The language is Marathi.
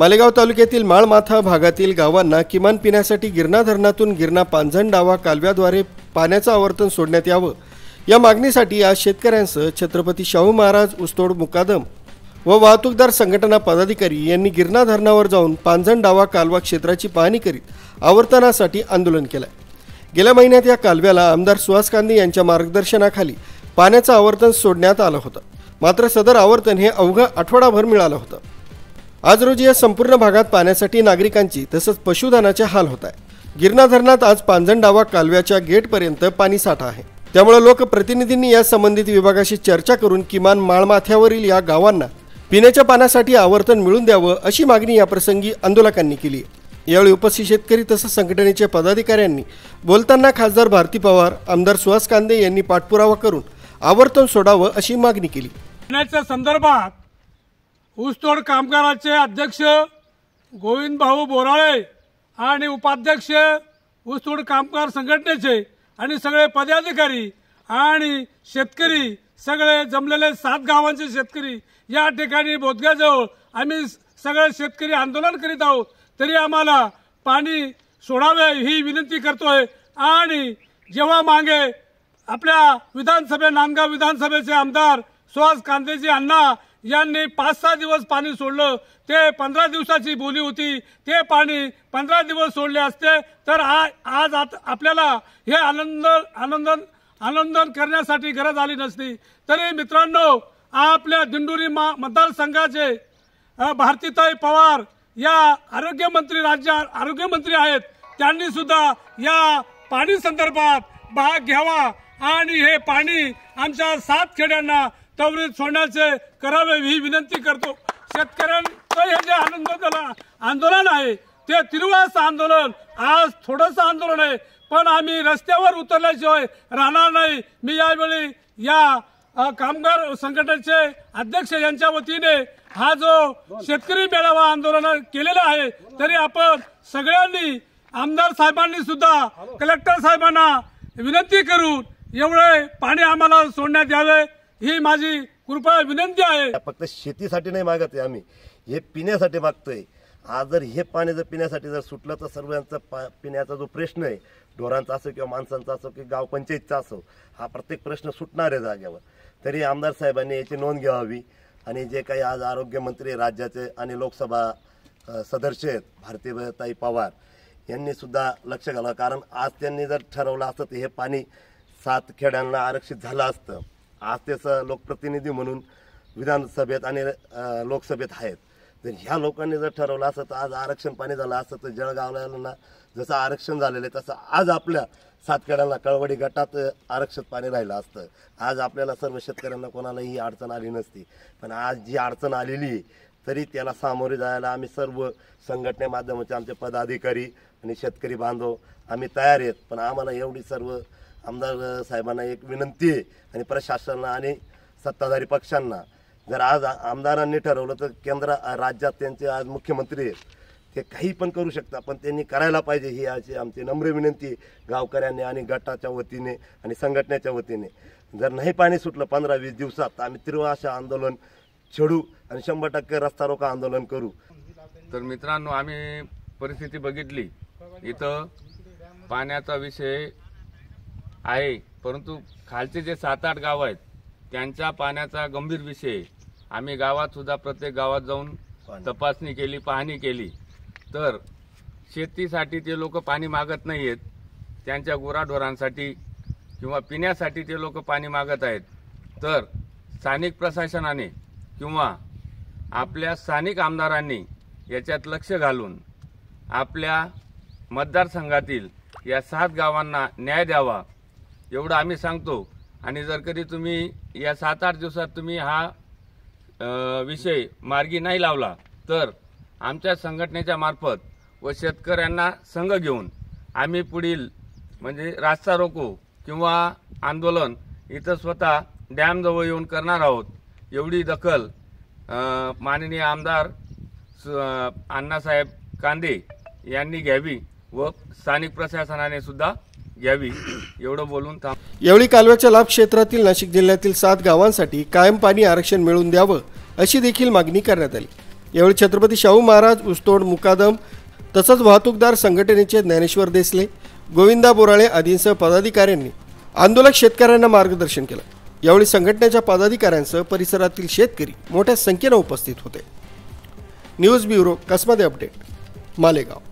मालेगाव तालुक्यातील माळमाथा भागातील गावांना किमान पिण्यासाठी गिरणा धरणातून गिरणा पांझण डावा कालव्याद्वारे पाण्याचं आवर्तन सोडण्यात यावं या मागणीसाठी आज शेतकऱ्यांसह छत्रपती शाहू महाराज ऊसतोड मुकादम व वाहतूकदार संघटना पदाधिकारी यांनी गिरणा धरणावर जाऊन पांझण डावा कालवा क्षेत्राची पाहणी करीत आवर्तनासाठी आंदोलन केलं। गेल्या महिन्यात या कालव्याला आमदार सुहास कांदे यांच्या मार्गदर्शनाखाली पाण्याचं आवर्तन सोडण्यात आलं होतं, मात्र सदर आवर्तन हे अवघं आठवडाभर मिळालं होतं। आज रोजी या संपूर्ण भागात पाण्यासाठी नागरिकांची तसंच पशुधनाचे हाल होत आहे। गिरणा धरणात आज पांझण डावा कालव्याच्या गेटपर्यंत पाणी साठा आहे, त्यामुळे लोकप्रतिनिधींनी या संबंधित विभागाशी चर्चा करून किमान माळमाथ्यावरील या गावांना पिण्याच्या पाण्यासाठी आवर्तन मिळवून द्यावं अशी मागणी याप्रसंगी आंदोलकांनी केली। यावेळी उपस्थित शेतकरी तसंच संघटनेच्या पदाधिकाऱ्यांनी बोलताना खासदार भारती पवार, आमदार सुहास कांदे यांनी पाठपुरावा करून आवर्तन सोडावं अशी मागणी केली। पाण्याच्या संदर्भात ऊसतोड कामगाराचे अध्यक्ष गोविंद भाऊ बोराळे आणि उपाध्यक्ष ऊसतोड कामगार संघटनेचे आणि सगळे पदाधिकारी आणि शेतकरी सगळे जमलेले 7 गावांचे शेतकरी या ठिकाणी बोधग्याजवळ आम्ही सगळे शेतकरी आंदोलन करीत आहोत, तरी आम्हाला पाणी सोडावे ही विनंती करतोय। आणि जेव्हा मागे आपल्या नांदगाव विधानसभेचे आमदार सुहास कांदेजी अण्णा यांनी 5-6 दिवस पाणी सोडलं, ते 15 दिवसाची बोली होती, ते पाणी 15 दिवस सोडले असते तर आज आपल्याला हे आनंदन करण्यासाठी गरज आली नसती। तरी मित्रांनो, आपल्या दिंडोरी मतदारसंघाचे भारतीताई पवार या राज्य आरोग्यमंत्री आहेत, त्यांनी सुद्धा या पाणी संदर्भात भाग घ्यावा आणि हे पाणी आमच्या 7 खेड्यांना त्वरित सोडण्याचे करावे ही विनंती करतो। शेतकऱ्यांचं हे जे आंदोलन आहे ते तिरुवास आंदोलन, आज थोडंसं आंदोलन आहे, पण आम्ही रस्त्यावर उतरल्याशिवाय राहणार नाही। मी यावेळी या कामगार संघटनेचे अध्यक्ष यांच्या वतीने हा जो शेतकरी मेळावा आंदोलन केलेला आहे, तरी आपण सगळ्यांनी आमदार साहेबांनी सुद्धा कलेक्टर साहेबांना विनंती करून एवढे पाणी आम्हाला सोडण्यात यावे ही माझी कृपा विनंती आहे। फक्त शेतीसाठी नाही मागत आहे, आम्ही हे पिण्यासाठी मागतोय। आज जर हे पाणी जर पिण्यासाठी जर सुटलं तर सर्वांचा पिण्याचा जो प्रश्न आहे, ढोरांचा असो किंवा माणसांचा असो की गाव पंचायतचा असो, हा प्रत्येक प्रश्न सुटणार आहे जागेवर। तरी आमदार साहेबांनी याची नोंद घ्यावी आणि जे काही आज आरोग्यमंत्री राज्याचे आणि लोकसभा सदस्य आहेत भारतीताई पवार यांनी सुद्धा लक्ष घालावं, कारण आज त्यांनी जर ठरवलं असतं तर हे पाणी 7 खेड्यांना आरक्षित झालं असतं। आज त्याचं लोकप्रतिनिधी म्हणून विधानसभेत आणि लोकसभेत आहेत, जर ह्या लोकांनी जर ठरवलं असतं तर आज आरक्षण पाणी झालं असतं। तर जळगावला जसं आरक्षण झालेलं आहे तसं आज आपल्या 7 खेड्यांना कळवडी गटात आरक्षित पाणी राहिलं असतं। आज आपल्याला सर्व शेतकऱ्यांना कोणालाही ही अडचण आली नसती, पण आज जी अडचण आलेली तरी त्याला सामोरे जायला आम्ही सर्व संघटने माध्यमाचे आमचे पदाधिकारी आणि शेतकरी बांधव आम्ही तयार आहेत। पण आम्हाला एवढी सर्व आमदार साहेबांना एक विनंती आहे आणि प्रशासनाला आणि सत्ताधारी पक्षांना, जर आज आमदारांनी ठरवलं तर केंद्र राज्यात त्यांचे आज मुख्यमंत्री आहेत, ते काही पण करू शकतात, पण त्यांनी करायला पाहिजे ही आमची नम्र विनंती गावकऱ्यांनी आणि गटाच्या वतीने आणि संघटनेच्या वतीने। जर नाही पाणी सुटलं 15-20 दिवसात तर आम्ही तीव्र आंदोलन छेडू आणि 100% रस्ता रोको आंदोलन करू। तर मित्रांनो, आम्ही परिस्थिती बघितली, इथं पाण्याचा विषय आहे, परंतु खालचे जे 7-8 गाव आहेत त्यांच्या पाण्याचा गंभीर विषय। आम्ही गावात सुद्धा प्रत्येक गावात जाऊन तपासणी केली, पाहणी केली, तर शेतीसाठी ते लोक पाणी मागत नाही आहेत, त्यांच्या गुराढोरांसाठी किंवा पिण्यासाठी ते लोक पाणी मागत आहेत। तर स्थानिक प्रशासनाने किंवा आपल्या स्थानिक आमदारांनी याच्यात लक्ष घालून आपल्या मतदारसंघातील या 7 गावांना न्याय द्यावा एवढं आम्ही सांगतो। आणि जर कधी तुम्ही या 7-8 दिवसात तुम्ही हा विषय मार्गी नाही लावला तर आमच्या संघटनेच्या मार्फत व शेतकऱ्यांना संघ घेऊन आम्ही पुढील म्हणजे रास्ता रोको किंवा आंदोलन इथं स्वतः डॅमजवळ येऊन करणार आहोत। एवढी दखल माननीय आमदार अण्णासाहेब कांदे यांनी घ्यावी व स्थानिक प्रशासनाने सुद्धा घ्यावी एवढं बोलून यावेळी कालव्याच्या लाभ क्षेत्रातील नाशिक जिल्ह्यातील 7 गावांसाठी कायम पाणी आरक्षण मिळवून द्यावं अशी देखील मागणी करण्यात आली। यावेळी छत्रपती शाहू महाराज ऊसतोड मुकादम तसंच वाहतूकदार संघटनेचे ज्ञानेश्वर देसले, गोविंदा बोराळे आदींसह पदाधिकाऱ्यांनी आंदोलक शेतकऱ्यांना मार्गदर्शन केलं। यावेळी संघटनेच्या पदाधिकाऱ्यांसह परिसरातील शेतकरी मोठ्या संख्येने उपस्थित होते। न्यूज ब्युरो कसमध्ये अपडेट, मालेगाव।